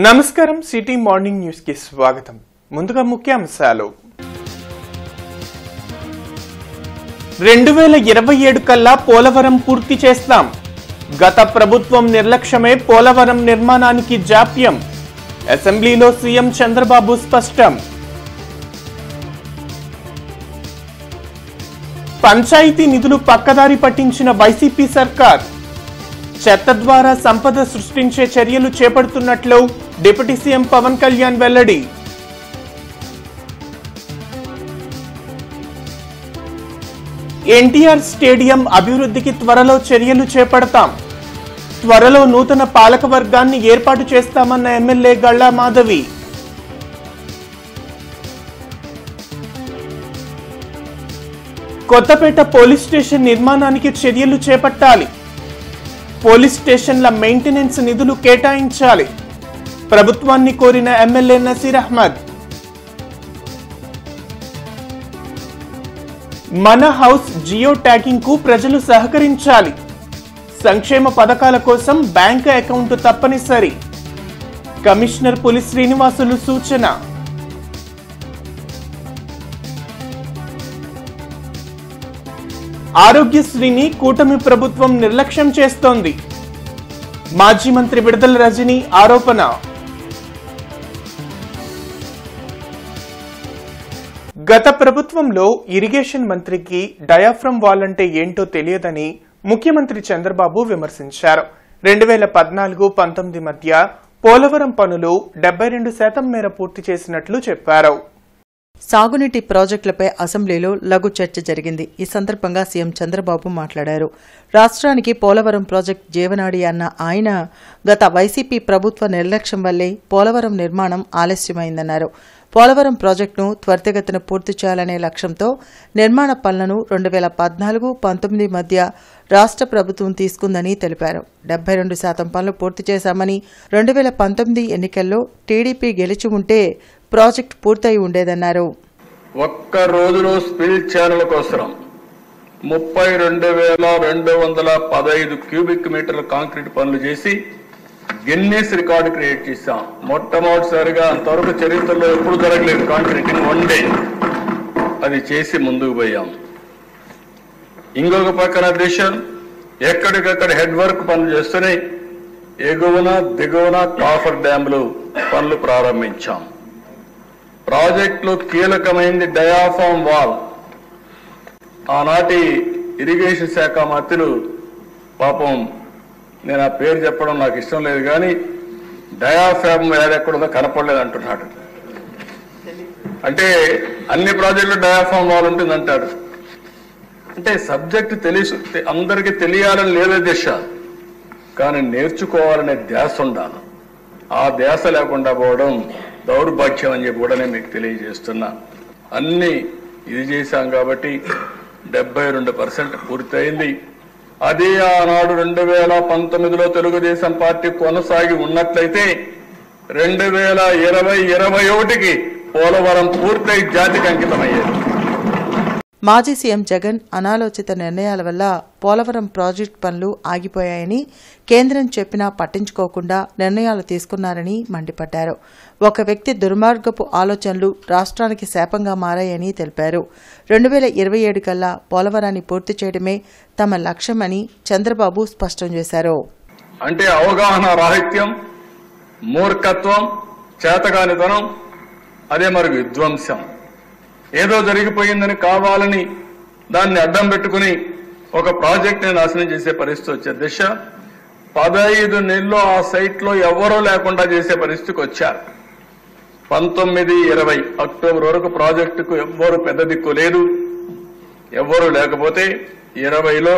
నమస్కారం city morning news కి స్వాగతం. ముందుగా ముఖ్యాంశాలు. 2027 కల్లా పోలవరం పూర్తి చేస్తాం. గత ప్రభుత్వం నిర్లక్ష్యమే పోలవరం నిర్మాణానికి జాప్యం. అసెంబ్లీలో సీఎం చంద్రబాబు స్పష్టం. పంచాయతీ నిధులు పక్కదారి పట్టించిన వైసీపీ సర్కార్. చెత్త ద్వారా సంపద సృష్టించే చర్యలు చేపడుతున్నట్లు డిప్యూటీ సీఎం పవన్ కళ్యాణ్ వెల్లడి. ఎన్టీఆర్ స్టేడియం అభివృద్ధికి త్వరలో చర్యలు చేపడతాం. త్వరలో నూతన పాలక వర్గాన్ని ఏర్పాటు చేస్తామన్న MLA Galla Madhavi. Kothapeta police station నిర్మాణానికి చర్యలు చేపట్టాలి. పోలీస్ స్టేషన్ల మెయింటెనెన్స్ నిధులు కేటాయించాలి. ప్రభుత్వాన్ని కోరిన ఎమ్మెల్యే నసీర్ అహ్మద్. మన హౌస్ జియో ట్యాగింగ్ కు ప్రజలు సహకరించాలి. సంక్షేమ పథకాల కోసం బ్యాంక్ అకౌంట్ తప్పనిసరి. కమిషనర్ పులి శ్రీనివాసులు సూచన. ఆరోగ్యశ్రీని కూటమి ప్రభుత్వం నిర్లక్ష్యం చేస్తోంది. మాజీ మంత్రి విడుదల రజని ఆరోపణ. గత ప్రభుత్వంలో ఇరిగేషన్ మంత్రికి డయాఫ్రమ్ వాల్ అంటే ఏంటో తెలియదని ముఖ్యమంత్రి చంద్రబాబు విమర్శించారు. 2014-19 మధ్య పోలవరం పనులు 72% మేర పూర్తి చేసినట్లు చెప్పారు. సాగునీటి ప్రాజెక్టులపై అసెంబ్లీలో లఘు చర్చ జరిగింది. ఈ సందర్భంగా సీఎం చంద్రబాబు మాట్లాడారు. రాష్ట్రానికి పోలవరం ప్రాజెక్టు జీవనాడి అన్న ఆయన గత వైసీపీ ప్రభుత్వ నిర్లక్ష్యం వల్లే పోలవరం నిర్మాణం ఆలస్యమైందన్నారు. పోలవరం ప్రాజెక్టును త్వరితగతిన పూర్తి చేయాలనే లక్ష్యంతో నిర్మాణ పనులను 2014-19 మధ్య రాష్ట్ర ప్రభుత్వం తీసుకుందని తెలిపారు. 72% పనులు పూర్తి చేశామని, 2019 ఎన్నికల్లో టీడీపీ గెలిచి ఉంటే ప్రాజెక్టు పూర్తయి ఉండేదన్నారు. ఒక్క రోజులో స్పిల్ ఛానల్ కోసం 32,215 క్యూబిక్ మీటర్ల కాంక్రీట్ పనులు చేసి గిన్నెస్ రికార్డు క్రియేట్ చేశాం. మొట్టమొదటిసారిగా అంతవరకు చరిత్రలో ఎప్పుడు జరగలేదు కాంక్రీటింగ్ వన్ డే. అది చేసి ముందుకు పోయాం. ఇంకొక పక్కన దేశం ఎక్కడికక్కడ హెడ్ వర్క్ పనులు చేస్తూనే ఎగువన దిగువన కాఫర్ డ్యాంలు పనులు ప్రారంభించాం. ప్రాజెక్టులో కీలకమైంది డయాఫామ్ వాల్. ఆనాటి ఇరిగేషన్ శాఖ మంత్రులు పాపం, నేను ఆ పేరు చెప్పడం నాకు ఇష్టం లేదు కానీ డయాఫామ్ ఎక్కడుందో కనపడలేదు అంటున్నాడు. అంటే అన్ని ప్రాజెక్టులు డయాఫామ్ వాల్ ఉంటుందంటాడు. అంటే సబ్జెక్టు తెలుసు, అందరికీ తెలియాలని లేదే దిశ, కానీ నేర్చుకోవాలనే ధ్యాస ఉండాలి. ఆ ధ్యాస లేకుండా పోవడం దౌర్భాగ్యం అని చెప్పి కూడా నేను మీకు తెలియజేస్తున్నా. అన్ని ఇది చేశాం కాబట్టి 72% పూర్తయింది. అదే ఆనాడు 2019లో తెలుగుదేశం పార్టీ కొనసాగి ఉన్నట్లయితే 2020-21కి పోలవరం పూర్తయి జాతికి అంకితమయ్యేది. మాజీ సీఎం జగన్ అనాలోచిత నిర్ణయాల వల్ల పోలవరం ప్రాజెక్టు పనులు ఆగిపోయాయని, కేంద్రం చెప్పినా పట్టించుకోకుండా నిర్ణయాలు తీసుకున్నారని మండిపడ్డారు. ఒక వ్యక్తి దుర్మార్గపు ఆలోచనలు రాష్ట్రానికి శాపంగా మారాయని తెలిపారు. 2027 కల్లా పోలవరాన్ని పూర్తి చేయడమే తమ లక్ష్యమని చంద్రబాబు స్పష్టం చేశారు. అంటే అవగాహన రాహిత్యం, మూర్ఖత్వం, చేతగానితనం, అదే మరి విధ్వంసం. ఏదో జరిగిపోయిందని కావాలని దాన్ని అడ్డం పెట్టుకుని ఒక ప్రాజెక్ట్ని నాశనం చేసే పరిస్థితి వచ్చే దిశ. 15 నెలల్లో ఆ సైట్లో ఎవరూ లేకుండా చేసే పరిస్థితికి వచ్చారు. 19-20 అక్టోబర్ వరకు ప్రాజెక్టుకు ఎవ్వరూ పెద్ద దిక్కు లేదు. ఎవ్వరూ లేకపోతే 20లో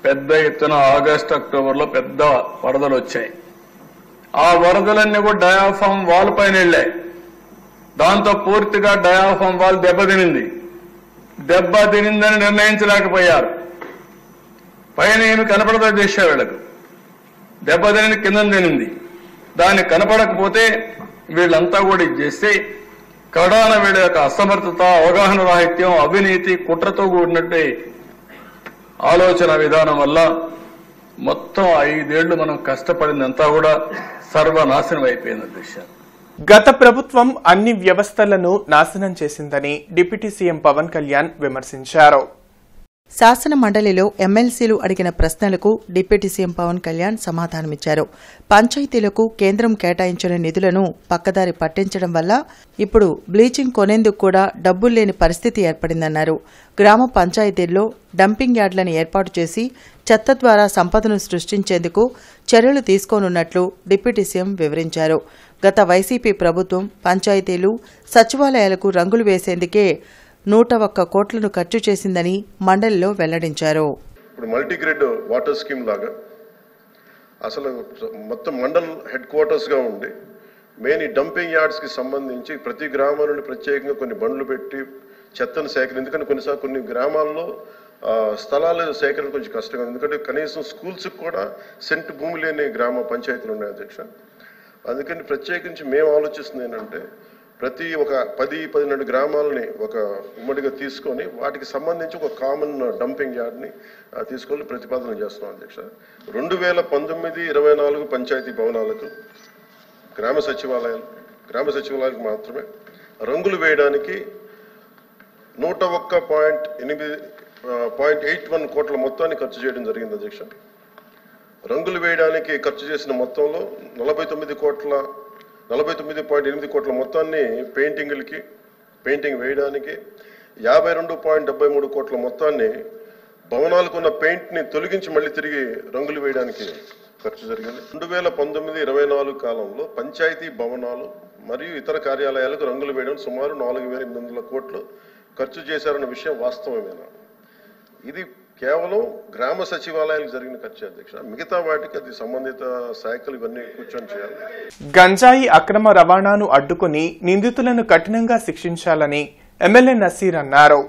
పెద్ద ఎత్తున ఆగస్టు అక్టోబర్లో పెద్ద వరదలు వచ్చాయి. ఆ వరదలన్నీ కూడా డయాఫామ్ వాల్ పైన వెళ్ళాయి. దాంతో పూర్తిగా డయాఫామ్ వాల్ దెబ్బతినిందని నిర్ణయించలేకపోయారు. పైన ఏమి కనపడదో చేసే వీళ్ళకు దెబ్బతిని కింద తినింది. దాన్ని కనపడకపోతే వీళ్ళంతా కూడా ఇది చేస్తే కడాన వీళ్ళ యొక్క అసమర్థత, అవగాహన రాహిత్యం, అవినీతి, కుట్రతో కూడినట్టే ఆలోచన విధానం వల్ల మొత్తం 5 ఏళ్లు మనం కష్టపడిందంతా కూడా సర్వనాశనం అయిపోయింది అధ్యక్ష. గత ప్రభుత్వం అన్ని వ్యవస్థలను నాశనం చేసిందని డిప్యూటీ సీఎం పవన్ కళ్యాణ్ విమర్శించారు. శాసన మండలిలో ఎమ్మెల్సీలు అడిగిన ప్రశ్నలకు డిప్యూటీ సీఎం పవన్ కళ్యాణ్ సమాధానమిచ్చారు. పంచాయతీలకు కేంద్రం కేటాయించిన నిధులను పక్కదారి పట్టించడం వల్ల ఇప్పుడు బ్లీచింగ్ కొనేందుకు కూడా డబ్బులు లేని పరిస్థితి ఏర్పడిందన్నారు. గ్రామ పంచాయతీల్లో డంపింగ్ యార్డులను ఏర్పాటు చేసి చెత్త ద్వారా సంపదను సృష్టించేందుకు చర్యలు తీసుకోనున్నట్లు డిప్యూటీ సీఎం వివరించారు. గత వైసీపీ ప్రభుత్వం పంచాయతీలు, సచివాలయాలకు రంగులు వేసేందుకే 101 కోట్లను ఖర్చు చేసిందని మండలిలో వెల్లడించారు. ఇప్పుడు మల్టీగ్రేడ్ వాటర్ స్కీమ్ లాగా అసలు మొత్తం మండల్ హెడ్ క్వార్టర్స్ గా ఉండి మెయిన్ ఈ డంపింగ్ యార్డ్స్ కి సంబంధించి ప్రతి గ్రామం నుండి ప్రత్యేకంగా కొన్ని బండ్లు పెట్టి చెత్తను సేకరణ, ఎందుకంటే కొన్నిసార్లు కొన్ని గ్రామాల్లో స్థలాల సేకరణ కొంచెం కష్టంగా ఉంది. ఎందుకంటే కనీసం స్కూల్స్ కూడా సెంటు భూమి లేని గ్రామ పంచాయతీలు ఉన్నాయి అధ్యక్ష. అందుకని ప్రత్యేకించి మేము ఆలోచిస్తుంది ఏంటంటే ప్రతి ఒక 10-12 గ్రామాలని ఒక ఉమ్మడిగా తీసుకొని వాటికి సంబంధించి ఒక కామన్ డంపింగ్ యార్డ్ని తీసుకొని ప్రతిపాదన చేస్తున్నాం అధ్యక్ష. 2019-24 పంచాయతీ భవనాలకు గ్రామ సచివాలయాలకు మాత్రమే రంగులు వేయడానికి 101.81 కోట్ల మొత్తాన్ని ఖర్చు చేయడం జరిగింది అధ్యక్ష. రంగులు వేయడానికి ఖర్చు చేసిన మొత్తంలో 49.8 కోట్ల మొత్తాన్ని పెయింటింగ్ వేయడానికి, 52.73 కోట్ల మొత్తాన్ని భవనాలకు ఉన్న పెయింట్ని తొలగించి మళ్ళీ తిరిగి రంగులు వేయడానికి ఖర్చు జరిగింది. 2019-24 కాలంలో పంచాయతీ భవనాలు మరియు ఇతర కార్యాలయాలకు రంగులు వేయడం సుమారు 4,800 కోట్లు ఖర్చు చేశారన్న విషయం వాస్తవమేనా? ఇది కేవలం గ్రామ సచివాలయాలకు జరిగిన ఖర్చు అధ్యక్ష. మిగతా వాటికి అది సంబంధిత శాఖలు ఇవన్నీ కూర్చొని చేయాలి. గంజాయి అక్రమ రవాణాను అడ్డుకుని నిందితులను కఠినంగా శిక్షించాలని ఎమ్మెల్యే నసీర్ అన్నారు.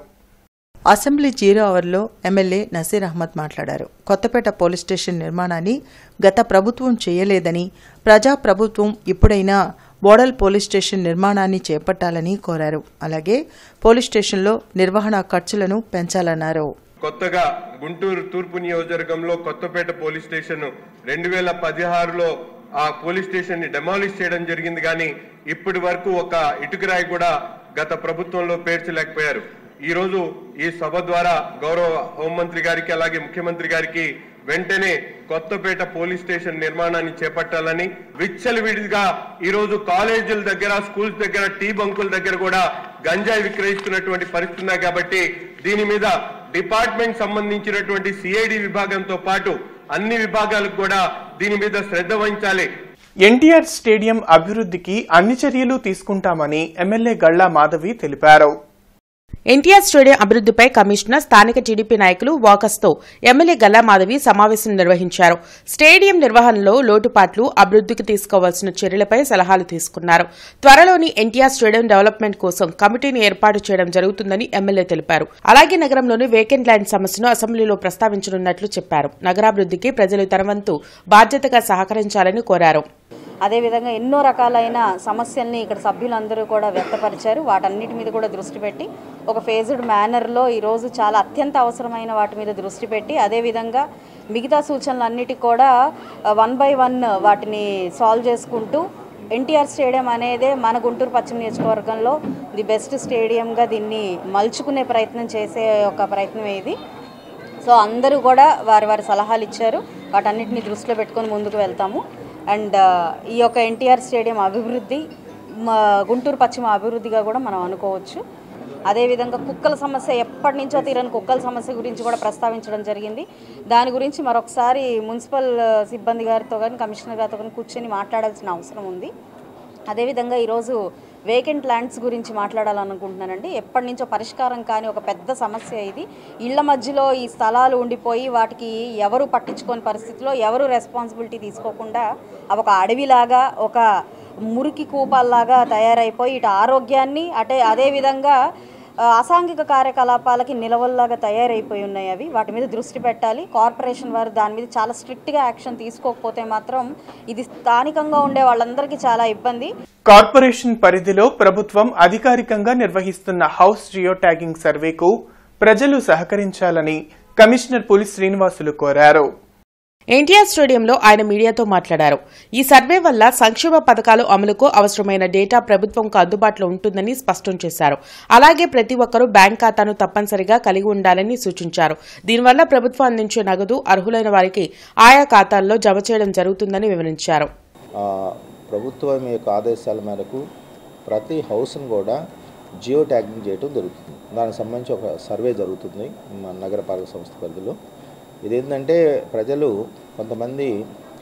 అసెంబ్లీ 0 అవర్లో ఎమ్మెల్యే నసీర్ అహ్మద్ మాట్లాడారు. కొత్తపేట పోలీస్ స్టేషన్ నిర్మాణాన్ని గత ప్రభుత్వం చేయలేదని, ప్రజా ప్రభుత్వం ఇప్పుడైనా బోడల్ పోలీస్ స్టేషన్ నిర్మాణాన్ని చేపట్టాలని కోరారు. అలాగే పోలీస్ స్టేషన్లో నిర్వహణ ఖర్చులను పెంచాలన్నారు. కొత్తగా గుంటూరు తూర్పు నియోజకవర్గంలో కొత్తపేట పోలీస్ స్టేషన్ 2016లో ఆ పోలీస్ స్టేషన్ ని డెమాలిష్ చేయడం జరిగింది. కానీ ఇప్పటి వరకు ఒక ఇటుకరాయి కూడా గత ప్రభుత్వంలో పేర్చలేకపోయారు. ఈ రోజు ఈ సభ ద్వారా గౌరవ హోంమంత్రి గారికి అలాగే ముఖ్యమంత్రి గారికి వెంటనే కొత్తపేట పోలీస్ స్టేషన్ నిర్మాణాన్ని చేపట్టాలని, విచ్చలవిడిగా ఈ రోజు కాలేజీల దగ్గర, స్కూల్స్ దగ్గర, టీ బంకుల దగ్గర కూడా గంజాయి విక్రయిస్తున్నటువంటి పరిస్థితి ఉన్నాయి. కాబట్టి దీని మీద డిపార్ట్మెంట్ సంబంధించినటువంటి సిఐడి విభాగంతో పాటు అన్ని విభాగాలకు కూడా దీని మీద శ్రద్ధ వహించాలి. ఎన్టీఆర్ స్టేడియం అభివృద్ధికి అన్ని చర్యలు తీసుకుంటామని ఎమ్మెల్యే గళ్లా మాధవి తెలిపారు. ఎన్టీఆర్ స్టేడియం అభివృద్ధిపై కమిషనర్, స్థానిక టీడీపీ నాయకులు, వాకర్స్తో ఎమ్మెల్యే గల్లా మాధవి సమావేశం నిర్వహించారు. స్టేడియం నిర్వహణలో లోటుపాట్లు, అభివృద్ధికి తీసుకోవాల్సిన చర్యలపై సలహాలు తీసుకున్నారు. త్వరలోని ఎన్టీఆర్ స్టేడియం డెవలప్మెంట్ కోసం కమిటీని ఏర్పాటు చేయడం జరుగుతుందని ఎమ్మెల్యే తెలిపారు. అలాగే నగరంలోని వేకెంట్ ల్యాండ్ సమస్యను అసెంబ్లీలో ప్రస్తావించనున్నట్లు చెప్పారు. నగరాభివృద్ధికి ప్రజలు తన వంతు బాధ్యతగా సహకరించాలని కోరారు. అదేవిధంగా ఎన్నో రకాలైన సమస్యల్ని ఇక్కడ సభ్యులందరూ కూడా వ్యక్తపరిచారు. వాటన్నిటి మీద కూడా దృష్టి పెట్టి ఒక ఫేజ్డ్ మేనర్లో ఈరోజు చాలా అత్యంత అవసరమైన వాటి మీద దృష్టి పెట్టి, అదేవిధంగా మిగతా సూచనలన్నిటికీ కూడా 1 by 1 వాటిని సాల్వ్ చేసుకుంటూ ఎన్టీఆర్ స్టేడియం అనేదే మన గుంటూరు పశ్చిమ నియోజకవర్గంలో ది బెస్ట్ స్టేడియంగా దీన్ని మలుచుకునే ప్రయత్నం చేసే ఒక ప్రయత్నం ఇది. సో అందరూ కూడా వారి సలహాలు ఇచ్చారు. వాటన్నిటిని దృష్టిలో పెట్టుకొని ముందుకు వెళ్తాము. అండ్ ఈ యొక్క ఎన్టీఆర్ స్టేడియం అభివృద్ధి గుంటూరు పశ్చిమ అభివృద్ధిగా కూడా మనం అనుకోవచ్చు. అదేవిధంగా కుక్కల సమస్య, ఎప్పటి నుంచో తీరని కుక్కల సమస్య గురించి కూడా ప్రస్తావించడం జరిగింది. దాని గురించి మరొకసారి మున్సిపల్ సిబ్బంది గారితో కానీ, కమిషనర్ గారితో కానీ కూర్చొని మాట్లాడాల్సిన అవసరం ఉంది. అదేవిధంగా ఈరోజు వేకెంట్ ల్యాండ్స్ గురించి మాట్లాడాలనుకుంటున్నానండి. ఎప్పటి నుంచో పరిష్కారం కాని ఒక పెద్ద సమస్య ఇది. ఇళ్ల మధ్యలో ఈ స్థలాలు ఉండిపోయి వాటికి ఎవరు పట్టించుకోని పరిస్థితిలో, ఎవరు రెస్పాన్సిబిలిటీ తీసుకోకుండా అవి ఒక అడవిలాగా, ఒక మురికి కూపాల్లాగా తయారైపోయి ఇటు ఆరోగ్యాన్ని అదేవిధంగా అసాంఘిక కార్యకలాపాలకి నిలవల్లాగా తయారైపోయి ఉన్నాయి. అవి వాటి మీద దృష్టి పెట్టాలి. కార్పొరేషన్ వారు దాని మీద చాలా స్ట్రిక్ట్గా యాక్షన్ తీసుకోకపోతే మాత్రం ఇది స్థానికంగా ఉండే వాళ్ళందరికీ చాలా ఇబ్బంది. కార్పొరేషన్ పరిధిలో ప్రభుత్వం అధికారికంగా నిర్వహిస్తున్న హౌస్ జియో ట్యాగింగ్ సర్వేకు ప్రజలు సహకరించాలని కమిషనర్ పులి శ్రీనివాసులు కోరారు. ఎన్టీఆర్ స్టేడియంలో ఆయన మీడియాతో మాట్లాడారు. ఈ సర్వే వల్ల సంక్షేమ పథకాలు అమలుకు అవసరమైన డేటా ప్రభుత్వంకు అందుబాటులో ఉంటుందని స్పష్టం చేశారు. అలాగే ప్రతి ఒక్కరూ బ్యాంక్ ఖాతాను తప్పనిసరిగా కలిగి ఉండాలని సూచించారు. దీనివల్ల ప్రభుత్వం అందించే నగదు అర్హులైన వారికి ఆయా ఖాతాల్లో జమ చేయడం జరుగుతుందని వివరించారు. ప్రభుత్వం యొక్క ఆదేశాల మేరకు ప్రతి హౌస్ను కూడా జియో ట్యాగింగ్ చేయడం జరుగుతుంది. దానికి సంబంధించి ఒక సర్వే జరుగుతుంది మన నగరపాలక సంస్థ పరిధిలో. ఇదేంటంటే ప్రజలు కొంతమంది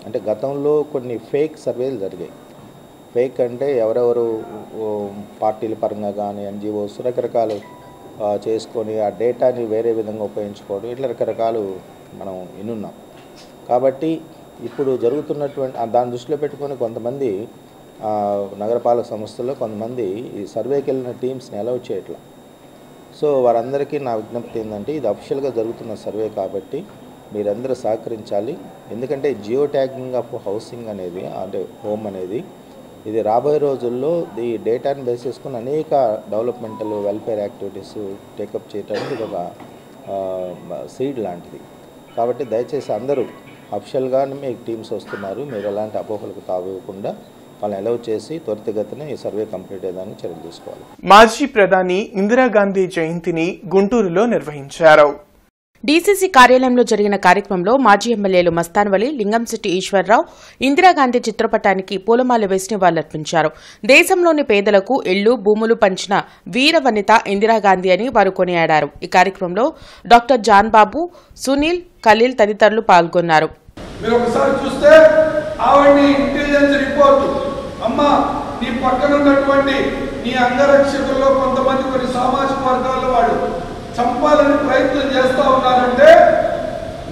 అంటే గతంలో కొన్ని ఫేక్ సర్వేలు జరిగాయి. ఫేక్ అంటే ఎవరెవరు పార్టీల పరంగా కానీ ఎన్జిఓస్ రకరకాలు చేసుకొని ఆ డేటాని వేరే విధంగా ఉపయోగించుకోవడం ఇట్లా రకరకాలు మనం వినున్నాం. కాబట్టి ఇప్పుడు జరుగుతున్నటువంటి దాన్ని దృష్టిలో పెట్టుకొని కొంతమంది నగరపాలక సంస్థల్లో కొంతమంది ఈ సర్వేకి వెళ్ళిన టీమ్స్ని అలౌ చేయట్లా. సో వారందరికీ నా విజ్ఞప్తి ఏంటంటే ఇది అఫిషియల్గా జరుగుతున్న సర్వే కాబట్టి మీరందరూ సహకరించాలి. ఎందుకంటే జియో ట్యాగింగ్ ఆఫ్ హౌసింగ్ అనేది అంటే హోమ్ అనేది ఇది రాబోయే రోజుల్లో ఈ డేటాని బేస్ చేసుకుని అనేక డెవలప్మెంటల్ వెల్ఫేర్ యాక్టివిటీస్ టేకప్ చేయడానికి ఇది ఒక సీడ్ లాంటిది. కాబట్టి దయచేసి అందరూ అఫిషియల్గానే మీకు టీమ్స్ వస్తున్నారు, మీరు ఎలాంటి అపోహలకు తావివ్వకుండా వాళ్ళని అలౌ చేసి త్వరితగతిన ఈ సర్వే కంప్లీట్ అయ్యేదానికి చర్యలు తీసుకోవాలి. మాజీ ప్రధాని ఇందిరాగాంధీ జయంతిని గుంటూరులో నిర్వహించారు. డీసీసీ కార్యాలయంలో జరిగిన కార్యక్రమంలో మాజీ ఎమ్మెల్యేలు మస్తాన్వలి, లింగంశెట్టి ఈశ్వరరావు ఇందిరాగాంధీ చిత్రపటానికి పూలమాల వేసి నివాళులర్పించారు. దేశంలోని పేదలకు ఇళ్లు, భూములు పంచిన వీర వనిత ఇందిరాగాంధీ అని వారు కొనియాడారు. ఈ కార్యక్రమంలో డాక్టర్ జాన్ బాబు, సునీల్, ఖలీల్ తదితరులు పాల్గొన్నారు. మీరు ఒకసారి చూస్తే ఆవిడ్ని ఇంటెలిజెన్స్ రిపోర్టు అమ్మా నీ పక్కన ఉన్నటువంటి నీ అంగరక్షకుల్లో కొంతమంది కొన్ని సామాజిక వర్గాల వాడు చంపాలని ప్రయత్నం చేస్తా ఉన్నారంటే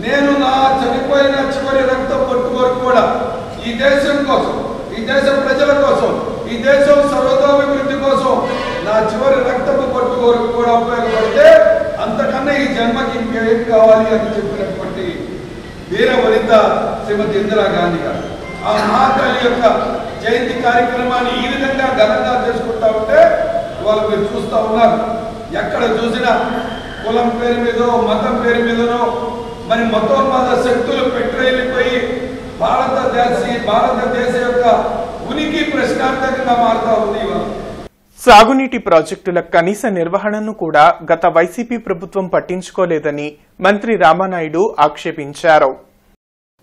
నేను నా చనిపోయిన చివరి రక్త పొట్టు వరకు కూడా ఈ దేశం కోసం, ఈ దేశ ప్రజల కోసం, ఈ దేశం సర్వతోభివృద్ధి కోసం నా చివరి రక్తపు పొట్టు వరకు కూడా ఉపయోగపడితే అంతకన్నా ఈ జన్మకి ఇంకేం కావాలి అని చెప్పినటువంటి వీర వనిత శ్రీమతి ఇందిరాగాంధీ గారు. ఆ మహాతల్లి యొక్క జయంతి కార్యక్రమాన్ని ఈ విధంగా ఘనంగా చేసుకుంటా ఉంటే ఇవాళ మీరు చూస్తూ ఉన్నారు. ఎక్కడ చూసినా కులం పేరు మీదో మతం పేరు మీదనో మరి మతోన్మాద శక్తులు పెట్రెళ్ళిపోయి భారతదేశ యొక్క ఉనికి ప్రశ్నార్థకంగా మారుతా ఉంది. ఇవాళ సాగునీటి ప్రాజెక్టుల కనీస నిర్వహణను కూడా గత వైసీపీ ప్రభుత్వం పట్టించుకోలేదని మంత్రి రామానాయుడు ఆక్షేపించారు.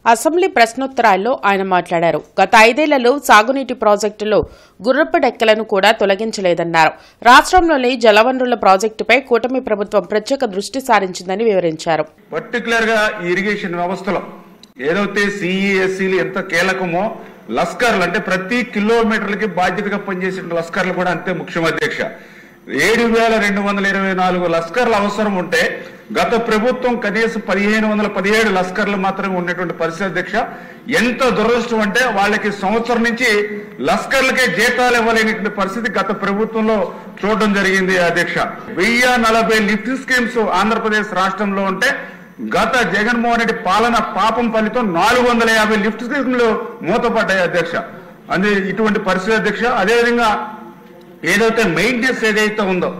అసెంబ్లీ ప్రశ్నోత్తరాల్లో ఆయన మాట్లాడారు. గత 5 ఏళ్లలో సాగునీటి ప్రాజెక్టులో గుర్రపు డెక్కలను కూడా తొలగించలేదన్నారు. రాష్ట్రంలోని జలవనరుల ప్రాజెక్టుపై కూటమి ప్రభుత్వం ప్రత్యేక దృష్టి సారించిందని వివరించారు. పర్టికులర్ గా ఇరిగేషన్ వ్యవస్థలో ఏదైతే సిఈఎస్సీలు ఎంత కీలకమో లస్కర్లు అంటే ప్రతి కిలోమీటర్లకి బాధ్యతగా పనిచేసిన లస్కర్లు కూడా అంతే ముఖ్యం. అధ్యక్ష 7,224 లస్కర్లు అవసరం ఉంటే గత ప్రభుత్వం కనీసం 1,517 లస్కర్లు మాత్రమే ఉన్నటువంటి పరిస్థితి. అధ్యక్ష ఎంత దురదృష్టం అంటే వాళ్ళకి సంవత్సరం నుంచి లస్కర్లకే జీతాలు ఇవ్వలేనటువంటి పరిస్థితి గత ప్రభుత్వంలో చూడడం జరిగింది. అధ్యక్ష 1040 లిఫ్ట్ స్కీమ్స్ ఆంధ్రప్రదేశ్ రాష్ట్రంలో ఉంటే గత జగన్మోహన్ రెడ్డి పాలన పాపం ఫలితం 450 లిఫ్ట్ స్కీమ్లు మూతపడ్డాయి. అధ్యక్ష అంటే ఇటువంటి పరిస్థితి. అధ్యక్ష అదేవిధంగా ఏదైతే మెయింటెనెన్స్ ఏదైతే ఉందో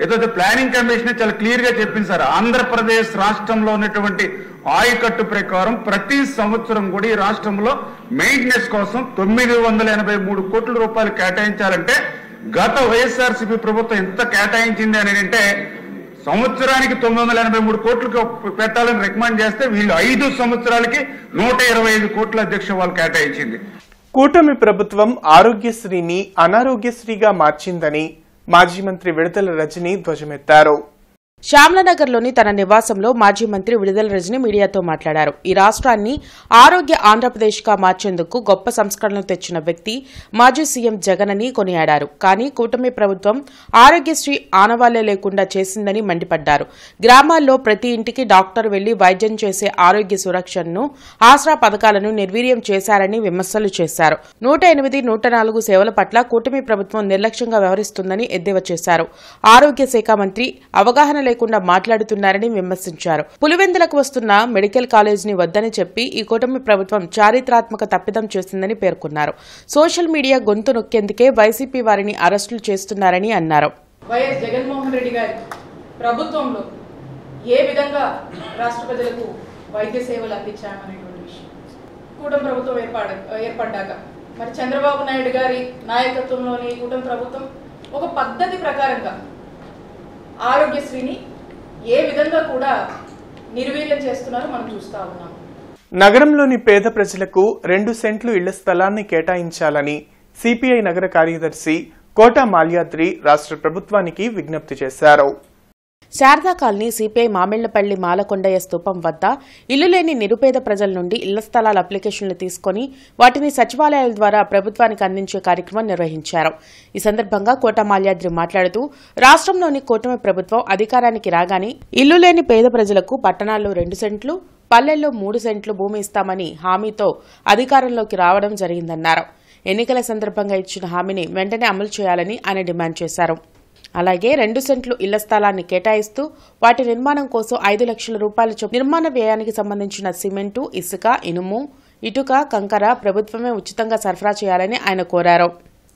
ఏదైతే ప్లానింగ్ కమిషన్ చాలా క్లియర్ గా చెప్పింది సార్. ఆంధ్రప్రదేశ్ రాష్ట్రంలో ఉన్నటువంటి ఆయకట్టు ప్రకారం ప్రతి సంవత్సరం కూడా ఈ రాష్ట్రంలో మెయింటెనెన్స్ కోసం 983 కోట్ల రూపాయలు కేటాయించాలంటే గత వైఎస్ఆర్సీపీ ప్రభుత్వం ఎంత కేటాయించింది అని అంటే సంవత్సరానికి 983 కోట్లకు పెట్టాలని రికమెండ్ చేస్తే వీళ్ళు 5 సంవత్సరాలకి 125 కోట్ల అధ్యక్ష వాళ్ళు కేటాయించింది. కూటమి ప్రభుత్వం ఆరోగ్యశ్రీని అనారోగ్యశ్రీగా మార్చిందని మాజీ మంత్రి విడుదల రజని ధ్వజమెత్తారు. శ్యామలనగర్లోని తన నివాసంలో మాజీ మంత్రి విడుదల రజని మీడియాతో మాట్లాడారు. ఈ రాష్ట్రాన్ని ఆరోగ్య ఆంధ్రప్రదేశ్గా మార్చేందుకు గొప్ప సంస్కరణలు తెచ్చిన వ్యక్తి మాజీ సీఎం జగన్ అని కొనియాడారు. కానీ కూటమి ప్రభుత్వం ఆరోగ్యశ్రీ ఆనవాళ్లే లేకుండా చేసిందని మండిపడ్డారు. గ్రామాల్లో ప్రతి ఇంటికి డాక్టర్ వెళ్లి వైద్యం చేసే ఆరోగ్య సురక్షను, ఆసరా పథకాలను నిర్వీర్యం చేశారని విమర్శలు చేశారు. 108, 104 సేవల పట్ల కూటమి ప్రభుత్వం నిర్లక్ష్యంగా వ్యవహరిస్తుందని ఎద్దేవా చేశారు. ఆరోగ్య శాఖ మంత్రి అవగాహన లేకుండా మాట్లాడుతున్నారని విమర్శించారు. పులివెందులకు వస్తున్న మెడికల్ కాలేజీని వద్దని చెప్పి ఈ కూటమి ప్రభుత్వం చారిత్రాత్మక తప్పిదం చేసిందని పేర్కొన్నారు. సోషల్ మీడియా గొంతు నొక్కేందుకే వైసీపీ వారిని అరెస్టులు చేస్తున్నారని అన్నారు. వైఎస్ జగన్మోహన్ రెడ్డి గారి ప్రభుత్వంలో ఏ విధంగా రాష్ట్ర ప్రజలకు వైద్య సేవలు అందించామనేటువంటి విషయం కూటమి ప్రభుత్వం ఏర్పడ్డాక మరి చంద్రబాబు నాయుడు గారి నాయకత్వంలోని కూటమి ప్రభుత్వం ఒక పద్ధతి ప్రకారంగా ఆరోగ్యశ్రీని ఏ విధంగా కూడా నిర్వీర్యం చేస్తున్నారో మనం చూస్తా ఉన్నాం. నగరంలోని పేద ప్రజలకు 2 సెంట్లు ఇళ్ల స్థలాన్ని కేటాయించాలని సిపిఐ నగర కార్యదర్శి కోట మాల్యాద్రి రాష్ట్ర ప్రభుత్వానికి విజ్ఞప్తి చేశారు. శారదా కాలనీ సిపిఐ మామిళ్లపల్లి మాలకొండయ్య స్తూపం వద్ద ఇల్లు లేని నిరుపేద ప్రజల నుండి ఇళ్ల స్థలాల అప్లికేషన్లు తీసుకుని వాటిని సచివాలయాల ద్వారా ప్రభుత్వానికి అందించే కార్యక్రమం నిర్వహించారు. ఈ సందర్భంగా కోట మాల్యాద్రి మాట్లాడుతూ రాష్ట్రంలోని కూటమి ప్రభుత్వం అధికారానికి రాగానే ఇల్లు లేని పేద ప్రజలకు పట్టణాల్లో 2 సెంట్లు, పల్లెల్లో 3 సెంట్లు భూమి ఇస్తామని హామీతో అధికారంలోకి రావడం జరిగిందన్నారు. ఎన్నికల సందర్భంగా ఇచ్చిన హామీని వెంటనే అమలు చేయాలని ఆయన డిమాండ్ చేశారు. అలాగే 2 సెంట్లు ఇళ్ల స్థలాన్ని కేటాయిస్తూ వాటి నిర్మాణం కోసం 5 లక్షల రూపాయల చొప్పున నిర్మాణ వ్యయానికి సంబంధించిన సిమెంటు, ఇసుక, ఇనుము, ఇటుక, కంకర ప్రభుత్వమే ఉచితంగా సరఫరా చేయాలని ఆయన కోరారు.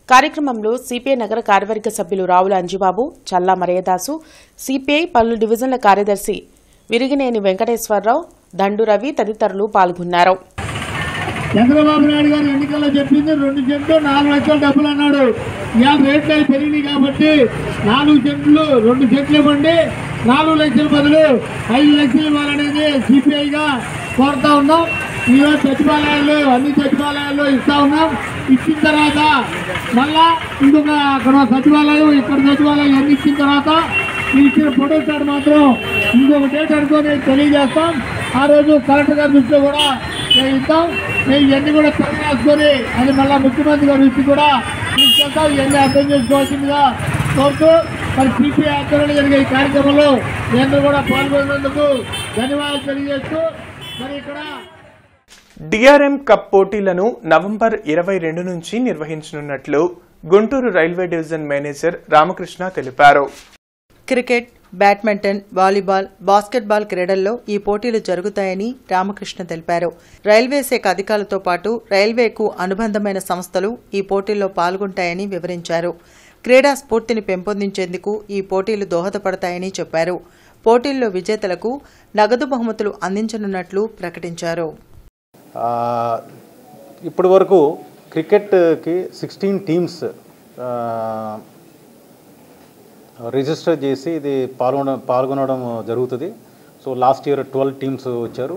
కార్యక్రమంలో సిపిఐ నగర కార్యవర్గ సభ్యులు రావుల అంజిబాబు, చల్లా మరయదాసు, సిపిఐ పలు డివిజన్ల కార్యదర్శి విరిగినేని వెంకటేశ్వరరావు, దండు రవి తదితరులు పాల్గొన్నారు. చంద్రబాబు నాయుడు గారు ఎన్నికల్లో చెప్పింది 2 సెంట్లు 4 లక్షల డబ్బులు అన్నాడు. ఇవాళ రేట్లు అవి పెరిగినాయి కాబట్టి 4 సెంట్లు 2 సెంట్లు ఇవ్వండి, 4 లక్షల బదులు 5 లక్షలు ఇవ్వాలనేది సిపిఐగా కోరుతా ఉన్నాం. ఈరోజు సచివాలయాల్లో అన్ని సచివాలయాల్లో ఇస్తా ఉన్నాం. ఇచ్చిన తర్వాత మళ్ళా ఇంకొక అక్కడ సచివాలయం ఇక్కడ సచివాలయం అన్ని ఇచ్చిన తర్వాత ఇచ్చిన ఫోటో స్టార్ట్ మాత్రం ఇంకొక డేట్ అనుకొని తెలియజేస్తాం. ఆ రోజు కలెక్టర్ గారి దృష్టిలో కూడా ఇస్తాం. మేము ఇవన్నీ కూడా రాసుకొని అది మళ్ళీ ముఖ్యమంత్రి గారి దృష్టి కూడా తీసుకెళ్తాం. ఇవన్నీ అర్థం చేసుకోవాల్సిందిగా కోరుతూ మరి సిపిఐ ఆధ్వర్యంలో జరిగే ఈ కార్యక్రమంలో అందరూ కూడా పాల్గొనేందుకు ధన్యవాదాలు తెలియజేస్తూ మరి ఇక్కడ డిఆర్ఎం కప్ పోటీలను నవంబర్ 22 నుంచి నిర్వహించనున్నట్లు Guntur railway division manager Ramakrishna తెలిపారు. క్రికెట్, బ్యాడ్మింటన్, వాలీబాల్, బాస్కెట్బాల్ క్రీడల్లో ఈ పోటీలు జరుగుతాయని రామకృష్ణ తెలిపారు. రైల్వే శాఖ అధికారులతో పాటు రైల్వేకు అనుబంధమైన సంస్థలు ఈ పోటీల్లో పాల్గొంటాయని వివరించారు. క్రీడా స్ఫూర్తిని పెంపొందించేందుకు ఈ పోటీలు దోహదపడతాయని చెప్పారు. పోటీల్లో విజేతలకు నగదు బహుమతులు అందించనున్నట్లు ప్రకటించారు. ఇప్పటి వరకు క్రికెట్కి 16 టీమ్స్ రిజిస్టర్ చేసి ఇది పాల్గొనడం జరుగుతుంది. సో లాస్ట్ ఇయర్ 12 టీమ్స్ వచ్చారు.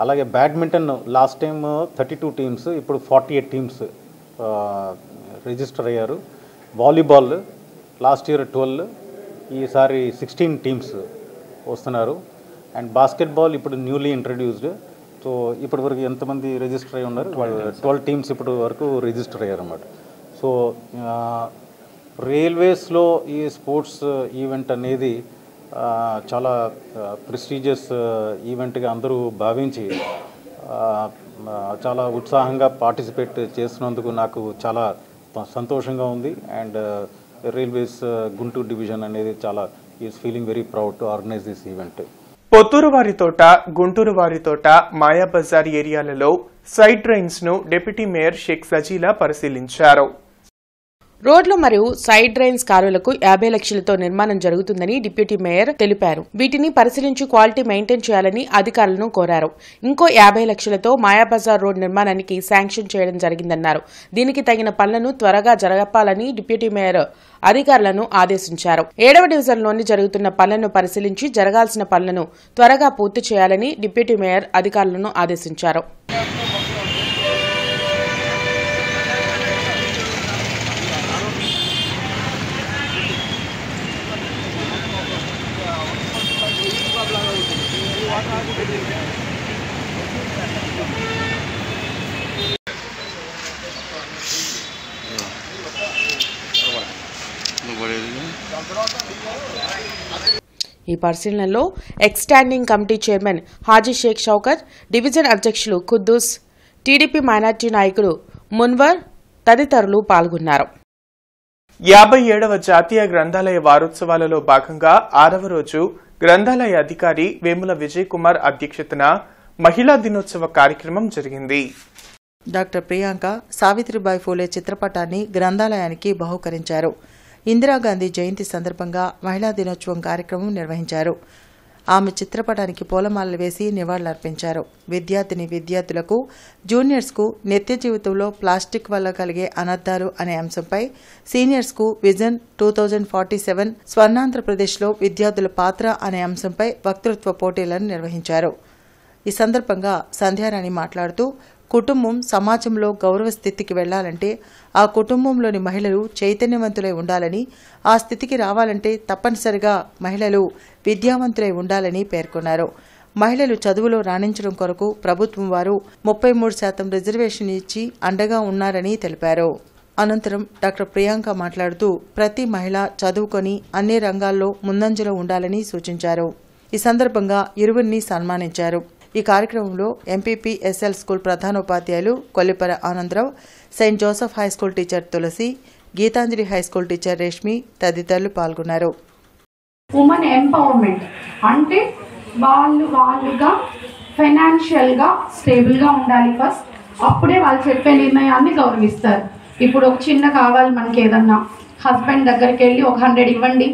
అలాగే బ్యాడ్మింటన్ లాస్ట్ టైం 32 టీమ్స్, ఇప్పుడు 48 టీమ్స్ రిజిస్టర్ అయ్యారు. వాలీబాల్ లాస్ట్ ఇయర్ 12, ఈసారి 16 టీమ్స్ వస్తున్నారు. అండ్ బాస్కెట్బాల్ ఇప్పుడు న్యూలీ ఇంట్రడ్యూస్డ్. సో ఇప్పటి వరకు ఎంతమంది రిజిస్టర్ అయ్యి ఉన్నారు? 12 టీమ్స్ ఇప్పటి వరకు రిజిస్టర్ అయ్యారు అన్నమాట. సో రైల్వేస్లో ఈ స్పోర్ట్స్ ఈవెంట్ అనేది చాలా ప్రెస్టీజియస్ ఈవెంట్గా అందరూ భావించి చాలా ఉత్సాహంగా పార్టిసిపేట్ చేస్తున్నందుకు నాకు చాలా సంతోషంగా ఉంది. అండ్ రైల్వేస్ గుంటూరు డివిజన్ అనేది చాలా is feeling very proud to organise this event. Potturu Varithota, Guntur Varithota, Mayabazar ఏరియాలలో సైడ్ డ్రైన్స్ ను డిప్యూటీ మేయర్ షేక్ సజీలా పరిశీలించారు. రోడ్లు మరియు సైడ్ డ్రైన్స్ కాలువలకు 50 లక్షలతో నిర్మాణం జరుగుతుందని డిప్యూటీ మేయర్ తెలిపారు. వీటిని పరిశీలించి క్వాలిటీ మెయింటైన్ చేయాలని అధికారులను కోరారు. ఇంకో 50 లక్షలతో మాయాబజార్ రోడ్ నిర్మాణానికి శాంక్షన్ చేయడం జరిగిందన్నారు. దీనికి తగిన పనులను త్వరగా జరపాలని డిప్యూటీ మేయర్ అధికారులను ఆదేశించారు. 7వ డివిజన్లోని జరుగుతున్న పనులను పరిశీలించి జరగాల్సిన పనులను త్వరగా పూర్తి చేయాలని డిప్యూటీ మేయర్ అధికారులను ఆదేశించారు. ఈ పరిశీలనలో ex standing committee chairman Haji Sheikh Shaukat, division అధ్యక్షులు ఖుద్దూస్, టీడీపీ మైనార్టీ నాయకులు మున్వర్ తదితరులు పాల్గొన్నారు. 57వ జాతీయ గ్రంథాలయ వారోత్సవాలలో భాగంగా 6వ రోజు గ్రంథాలయ అధికారి వేముల విజయ్ కుమార్ అధ్యక్షతన మహిళా దినోత్సవ కార్యక్రమం జరిగింది. డాక్టర్ ప్రియాంక సావిత్రిబాయి ఫూలే చిత్రపటాన్ని గ్రంథాలయానికి బహూకరించారు. ఇందిరాగాంధీ జయంతి సందర్భంగా మహిళా దినోత్సవం కార్యక్రమం నిర్వహించారు. ఆమె చిత్రపటానికి పూలమాలలు వేసి నివాళులర్పించారు. విద్యార్థులకు జూనియర్స్కు నిత్య జీవితంలో ప్లాస్టిక్ వల్ల కలిగే అనర్థాలు అనే అంశంపై సీనియర్స్కు విజన్ 2047 స్వర్ణాంధ్రప్రదేశ్లో విద్యార్థుల పాత్ర అనే అంశంపై వక్తృత్వ పోటీలను నిర్వహించారు. ఈ సందర్భంగా సంధ్యారాణి మాట్లాడుతూ కుటుంబం సమాజంలో గౌరవ స్థితికి వెళ్లాలంటే ఆ కుటుంబంలోని మహిళలు చైతన్యవంతులై ఉండాలని, ఆ స్థితికి రావాలంటే తప్పనిసరిగా మహిళలు విద్యావంతులై ఉండాలని పేర్కొన్నారు. మహిళలు చదువులో రాణించడం కొరకు ప్రభుత్వం వారు 33% రిజర్వేషన్ ఇచ్చి అండగా ఉన్నారని తెలిపారు. అనంతరం డాక్టర్ ప్రియాంక మాట్లాడుతూ ప్రతి మహిళ చదువుకొని అన్ని రంగాల్లో ముందంజలో ఉండాలని సూచించారు. ఈ సందర్భంగా ఇరువురిని సన్మానించారు. ఈ కార్యక్రమంలో ఎంపీపీ ఎస్ఎల్ స్కూల్ ప్రధానోపాధ్యాయులు Kollipara Anandarao, Saint Joseph high school teacher Tulasi, Geetanjali high school teacher Reshmi తదితరులు పాల్గొన్నారు. ఉమెన్ ఎంపవర్మెంట్ అంటే వాళ్ళుగా ఫైనాన్షియల్గా స్టేబుల్గా ఉండాలి ఫస్ట్. అప్పుడే వాళ్ళు చెప్పే నిర్ణయాన్ని గౌరవిస్తారు. ఇప్పుడు ఒక చిన్న కావాలి మనకి, ఏదన్నా హస్బెండ్ దగ్గరికి వెళ్ళి ఒక 100 ఇవ్వండి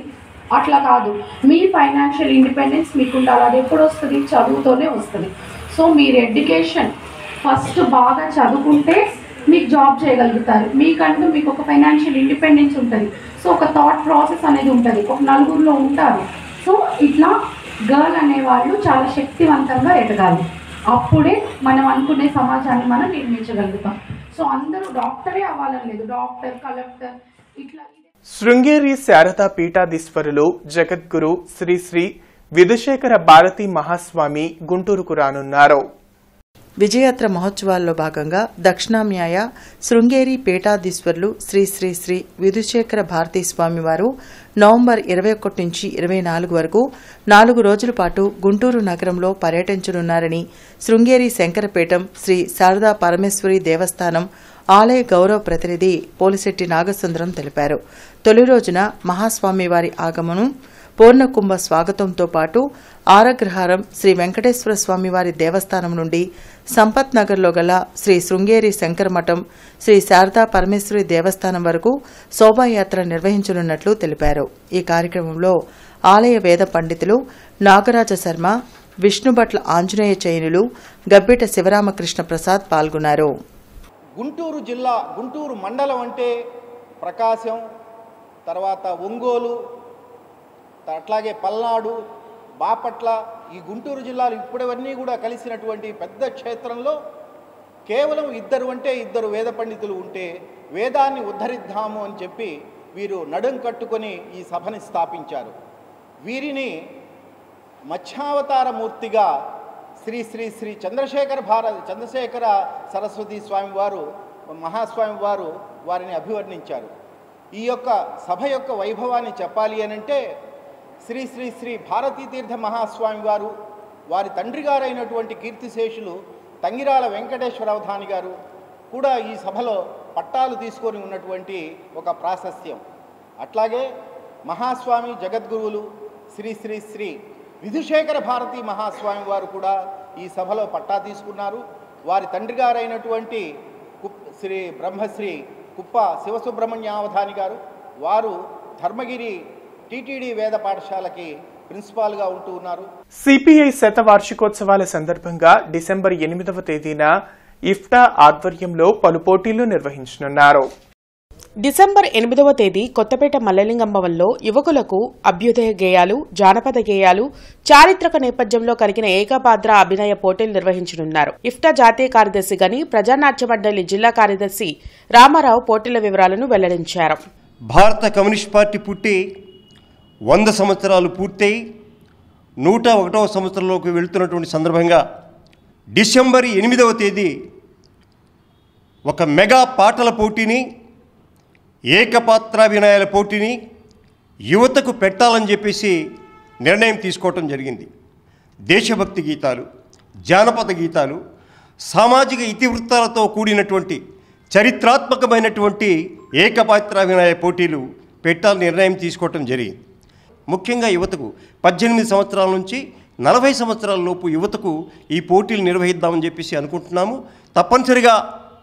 అట్లా కాదు. మీ ఫైనాన్షియల్ ఇండిపెండెన్స్ మీకు ఉండాలి. అది ఎప్పుడు వస్తుంది? చదువుతోనే వస్తుంది. సో మీరు ఎడ్యుకేషన్ ఫస్ట్ బాగా చదువుకుంటే మీకు జాబ్ చేయగలుగుతారు. మీకంటూ మీకు ఒక ఫైనాన్షియల్ ఇండిపెండెన్స్ ఉంటుంది. సో ఒక థాట్ ప్రాసెస్ అనేది ఉంటుంది. ఒక నలుగురిలో ఉంటారు. సో ఇట్లా గర్ల్ అనేవాళ్ళు చాలా శక్తివంతంగా ఎదగాలి. అప్పుడే మనం అనుకునే సమాజాన్ని మనం నిర్మించగలుగుతాం. సో అందరూ డాక్టరే అవ్వాలని లేదు, డాక్టర్, కలెక్టర్ ఇట్లా. శృంగేరి శారదా పీఠాధీశ్వరులు జగద్గురు శ్రీ శ్రీ విధుశేఖర భారతీ మహాస్వామి గుంటూరుకు రానున్నారు. విజయయాత్ర మహోత్సవాల్లో భాగంగా దక్షిణామ్నాయ శృంగేరి పీఠాధీశ్వరులు శ్రీ శ్రీ శ్రీ విధుశేఖర భారతీ స్వామివారు నవంబర్ 21 నుంచి 24 వరకు 4 రోజుల పాటు గుంటూరు నగరంలో పర్యటించనున్నారని శృంగేరి శంకరపీఠం శ్రీ శారదా పరమేశ్వరి దేవస్థానం ఆలయ గౌరవ ప్రతినిధి పోలిశెట్టి నాగసుందరం తెలిపారు. తొలి రోజున మహాస్వామివారి ఆగమనం, పూర్ణకుంభ స్వాగతంతో పాటు ఆరగ్రహారం శ్రీ వెంకటేశ్వర స్వామివారి దేవస్థానం నుండి సంపత్ నగర్లో గల శ్రీ శృంగేరి శంకరమఠం శ్రీ శారదా పరమేశ్వరి దేవస్థానం వరకు శోభాయాత్ర నిర్వహించనున్నట్లు తెలిపారు. ఈ కార్యక్రమంలో ఆలయ వేద పండితులు నాగరాజ శర్మ, విష్ణుభట్ల ఆంజనేయ చైనులు, గబ్బిట శివరామకృష్ణ ప్రసాద్ పాల్గొన్నారు. గుంటూరు జిల్లా, గుంటూరు మండలం అంటే ప్రకాశం, తర్వాత ఒంగోలు, అట్లాగే పల్నాడు, బాపట్ల, ఈ గుంటూరు జిల్లాలు ఇప్పుడవన్నీ కూడా కలిసినటువంటి పెద్ద క్షేత్రంలో కేవలం ఇద్దరు వేద పండితులు ఉంటే వేదాన్ని ఉద్ధరిద్దాము అని చెప్పి వీరు నడుం కట్టుకొని ఈ సభని స్థాపించారు. వీరిని మత్స్యావతార మూర్తిగా శ్రీ శ్రీ శ్రీ చంద్రశేఖర సరస్వతి స్వామివారు, మహాస్వామివారు వారిని అభివర్ణించారు. ఈ యొక్క సభ యొక్క వైభవాన్ని చెప్పాలి అనంటే శ్రీ శ్రీ శ్రీ భారతీతీర్థ మహాస్వామి వారు, వారి తండ్రి గారైనటువంటి కీర్తిశేషులు తంగిరాల వెంకటేశ్వర అవధాని గారు కూడా ఈ సభలో పట్టాలు తీసుకొని ఉన్నటువంటి ఒక ప్రాశస్త్యం. అట్లాగే మహాస్వామి జగద్గురువులు శ్రీ శ్రీ శ్రీ విధుశేఖర భారతీ మహాస్వామి వారు కూడా ఈ సభలో పట్టా తీసుకున్నారు. వారి తండ్రి గారైనటువంటి శ్రీ బ్రహ్మశ్రీ కుప్ప శివసుబ్రహ్మణ్యావధాని గారు, వారు ధర్మగిరి టీటీడీ వేద పాఠశాలకి ప్రిన్సిపాల్గా ఉంటూ ఉన్నారు. సిపిఐ శతవార్షికోత్సవాల సందర్భంగా డిసెంబర్ 8వ తేదీన ఇఫ్టా ఆధ్వర్యంలో పలు పోటీలు నిర్వహించనున్నారు. డిసెంబర్ 8వ తేదీ కొత్తపేట మల్లలింగంబవల్లో యువకులకు అభ్యుదయ గేయాలు, జానపద గేయాలు, చారిత్రక నేపథ్యంలో కలిగిన ఏకపాత్ర అభినయ పోటీలు నిర్వహించనున్నారు. ఇఫ్టా జాతీయ కార్యదర్శి గని, ప్రజానాట్య మండలి జిల్లా కార్యదర్శి రామారావు పోటీల వివరాలను వెల్లడించారు. భారత కమ్యూనిస్ట్ పార్టీ పుట్టి 100 సంవత్సరాలు పూర్తయి 101వ సంవత్సరంలోకి వెళుతున్నటువంటి సందర్భంగా డిసెంబర్ 8వ తేదీ ఒక మెగా పాటల పోటీని, ఏకపాత్రాభినయాల పోటీని యువతకు పెట్టాలని చెప్పేసి నిర్ణయం తీసుకోవటం జరిగింది. దేశభక్తి గీతాలు, జానపద గీతాలు, సామాజిక ఇతివృత్తాలతో కూడినటువంటి చరిత్రాత్మకమైనటువంటి ఏకపాత్రాభినయ పోటీలు పెట్టాలని నిర్ణయం తీసుకోవటం జరిగింది. ముఖ్యంగా యువతకు 18 సంవత్సరాల నుంచి 40 సంవత్సరాల లోపు యువతకు ఈ పోటీలు నిర్వహిద్దామని చెప్పేసి అనుకుంటున్నాము. తప్పనిసరిగా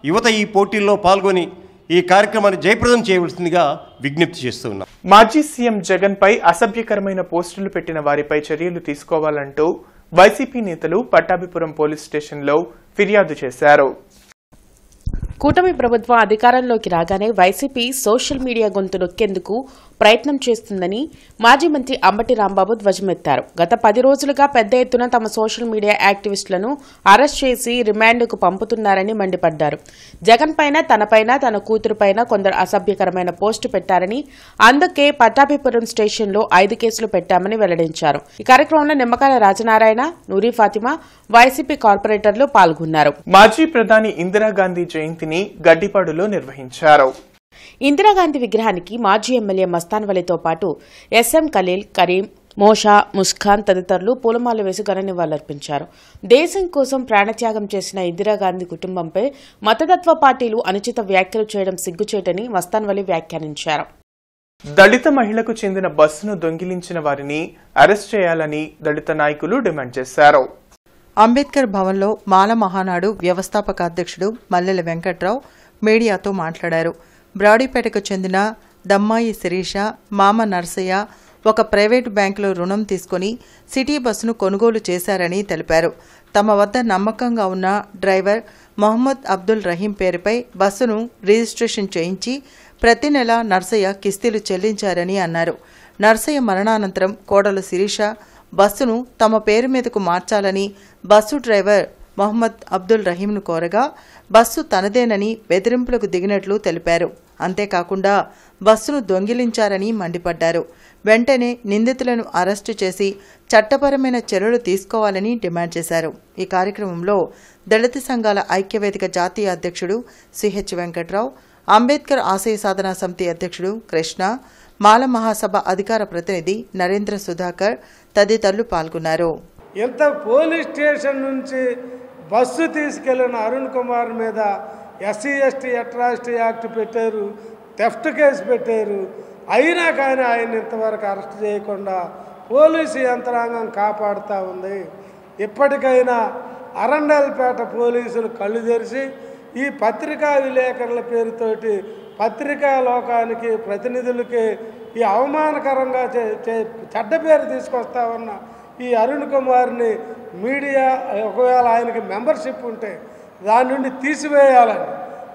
యువత ఈ పోటీల్లో పాల్గొని ఈ కార్యక్రమాన్ని జయప్రదం చేయవలసిందిగా విజ్ఞప్తి చేస్తూ ఉన్నాం. మాజీ సీఎం జగన్ పై అసభ్యకరమైన పోస్టులు పెట్టిన వారిపై చర్యలు తీసుకోవాలంటూ వైసీపీ నేతలు పట్టాభిపురం పోలీస్ స్టేషన్లో ఫిర్యాదు చేశారు. కూటమి ప్రభుత్వం అధికారంలోకి రాగానే వైసీపీ సోషల్ మీడియా గొంతు నొక్కేందుకు ప్రయత్నం చేస్తుందని మాజీ మంత్రి అంబటి రాంబాబు ధ్వజమెత్తారు. గత 10 రోజులుగా పెద్ద ఎత్తున తమ సోషల్ మీడియా యాక్టివిస్టులను అరెస్ట్ చేసి రిమాండ్కు పంపుతున్నారని మండిపడ్డారు. జగన్ పైన, తనపైన, తన కూతురుపైన కొందరు అసభ్యకరమైన పోస్టు పెట్టారని, అందుకే పట్టాభిపురం స్టేషన్లో 5 కేసులు పెట్టామని వెల్లడించారు. ఈ కార్యక్రమంలో నిమ్మకాయల రాజనారాయణ, నూరి ఫాతిమా, వైసీపీ కార్పొరేటర్లు పాల్గొన్నారు. మాజీ ప్రధాని ఇందిరాగాంధీ జయంతిని గడ్డిపాడులో నిర్వహించారు. ఇందిరాగాంధీ విగ్రహానికి మాజీ ఎమ్మెల్యే మస్తాన్ వలీతో పాటు ఎస్ఎం ఖలీల్, కరీం, మోషా, ముస్ఖాన్ తదితరులు పూలమాల వేసి ఘన నివాళులర్పించారు. దేశం కోసం ప్రాణత్యాగం చేసిన ఇందిరాగాంధీ కుటుంబంపై మతతత్వ పార్టీలు అనుచిత వ్యాఖ్యలు చేయడం సిగ్గుచేటని మస్తాన్ వలీ వ్యాఖ్యానించారు. దళిత మహిళకు చెందిన బస్సును దొంగిలించిన వారిని అరెస్ట్ చేయాలని దళిత నాయకులు డిమాండ్ చేశారు. అంబేద్కర్ భవన్లో మాల మహానాడు వ్యవస్థాపక అధ్యక్షుడు మల్లెల వెంకట్రావు మీడియాతో మాట్లాడారు. బ్రాడీపేటకు చెందిన దమ్మాయి శిరీష, మామ నర్సయ్య ఒక ప్రైవేటు బ్యాంకులో రుణం తీసుకుని సిటీ బస్సును కొనుగోలు చేశారని తెలిపారు. తమ వద్ద నమ్మకంగా ఉన్న డ్రైవర్ మొహమ్మద్ అబ్దుల్ రహీం పేరుపై బస్సును రిజిస్ట్రేషన్ చేయించి ప్రతి నెల నర్సయ్య కిస్తీలు చెల్లించారని అన్నారు. నర్సయ్య మరణానంతరం కోడలు శిరీష బస్సును తమ పేరు మీదకు మార్చాలని బస్సు డ్రైవర్ మొహమ్మద్ అబ్దుల్ రహీంను కోరగా బస్సు తనదేనని బెదిరింపులకు దిగినట్లు తెలిపారు. అంతేకాకుండా బస్సును దొంగిలించారని మండిపడ్డారు. వెంటనే నిందితులను అరెస్టు చేసి చట్టపరమైన చర్యలు తీసుకోవాలని డిమాండ్ చేశారు. ఈ కార్యక్రమంలో దళిత సంఘాల ఐక్యవేదిక జాతీయ అధ్యక్షుడు సిహెచ్ వెంకట్రావు, అంబేద్కర్ ఆశయ సాధనా సమితి అధ్యక్షుడు కృష్ణ, మాల మహాసభ అధికార ప్రతినిధి నరేంద్ర సుధాకర్ తదితరులు పాల్గొన్నారు. ఎంత పోలీస్ స్టేషన్ నుంచి బస్సు తీసుకెళ్లిన అరుణ్ కుమార్ మీద ఎస్సీ ఎస్టీ అట్రాసిటీ యాక్ట్ పెట్టారు, థెఫ్ట్ కేసు పెట్టారు. అయినా కానీ ఆయన ఇంతవరకు అరెస్ట్ చేయకుండా పోలీసు యంత్రాంగం కాపాడుతూ ఉంది. ఇప్పటికైనా అరండల్పేట పోలీసులు కళ్ళు తెరిచి ఈ పత్రికా విలేకరుల పేరుతోటి పత్రికా లోకానికి, ప్రతినిధులకి ఈ అవమానకరంగా చెడ్డ పేరు తీసుకొస్తా ఉన్న ఈ అరుణ్ కుమార్ని మీడియా ఒకవేళ ఆయనకి మెంబర్షిప్ ఉంటే దాని నుండి తీసివేయాలని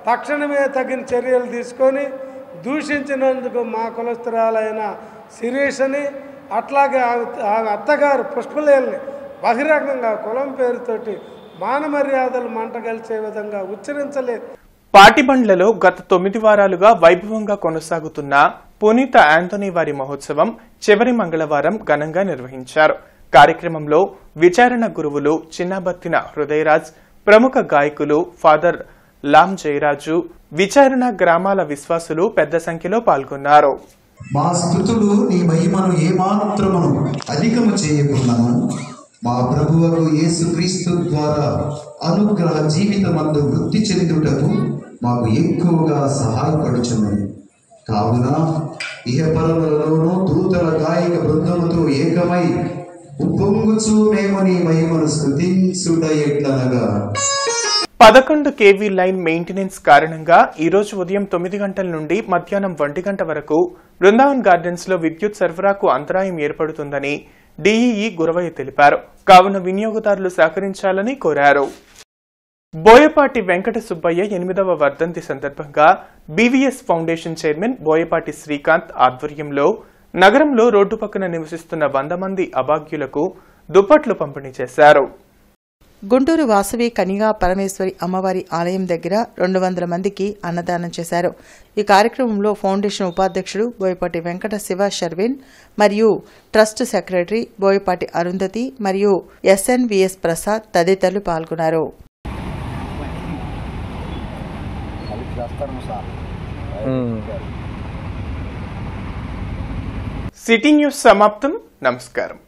తక్షణమే తగిన చర్యలు తీసుకొని దూషించినందుకు మా కులస్తురాలైన శిరీషని అట్లాగే ఆమె అత్తగారు పుష్పలేల్ని బహిరంగంగా కులం పేరుతోటి మానమర్యాదలు మంటగలిచే విధంగా ఉచ్చరించలేదు. పాటిబండ్లలో గత 9 వారాలుగా వైభవంగా కొనసాగుతున్న పునీత యాంథనీ వారి మహోత్సవం చివరి మంగళవారం ఘనంగా నిర్వహించారు. కార్యక్రమంలో విచారణ గురువులు చిన్నబత్తిన హృదయరాజ్, ప్రముఖ గాయకులు ఫాదర్ లామ్ జయరాజు, విచారణ గ్రామాల విశ్వాసులు పెద్ద సంఖ్యలో పాల్గొన్నారు. మా స్తుతులు నీ మహిమను ఏమాత్రమును అధికము చేయకున్నాము. మా ప్రభువుకు యేసుక్రీస్తు ద్వారా అనుగ్రహ జీవితమందు వృద్ధి చెందుటకు మాకు ఎక్కువగా సహాయపడుచున్నది. కావున ఇహపరములలోనూ దూతల గాయక బృందముతో ఏకమై ఉప్పొంగుచు మేము నీ మహిమను స్తుతించుట ఎట్లనగా 11 kV లైన్ మెయింటెనెన్స్ కారణంగా ఈ రోజు ఉదయం 9 గంటల నుండి మధ్యాహ్నం 1 గంట వరకు బృందావన్ గార్డెన్స్ లో విద్యుత్ సరఫరాకు అంతరాయం ఏర్పడుతుందని డీఈఈ గురవయ్య తెలిపారు. కావున వినియోగదారులు సహకరించాలని కోరారు. బోయపాటి వెంకట సుబ్బయ్య 8వ వర్ధంతి సందర్భంగా BVS foundation chairman Boyapati Srikanth ఆధ్వర్యంలో నగరంలో రోడ్డు పక్కన నివసిస్తున్న 100 మంది అభాగ్యులకు దుప్పట్లు పంపిణీ చేశారు. గుంటూరు వాసవి కనిగా పరమేశ్వరి అమ్మవారి ఆలయం దగ్గర 200 మందికి అన్నదానం చేశారు. ఈ కార్యక్రమంలో ఫౌండేషన్ ఉపాధ్యక్షుడు బోయపాటి వెంకట శివ షర్విన్ మరియు ట్రస్ట్ సెక్రటరీ బోయపాటి అరుంధతి మరియు ఎస్ఎన్విఎస్ ప్రసాద్ తదితరులు పాల్గొన్నారు. సిటీ న్యూస్ సమాప్తం. నమస్కారం.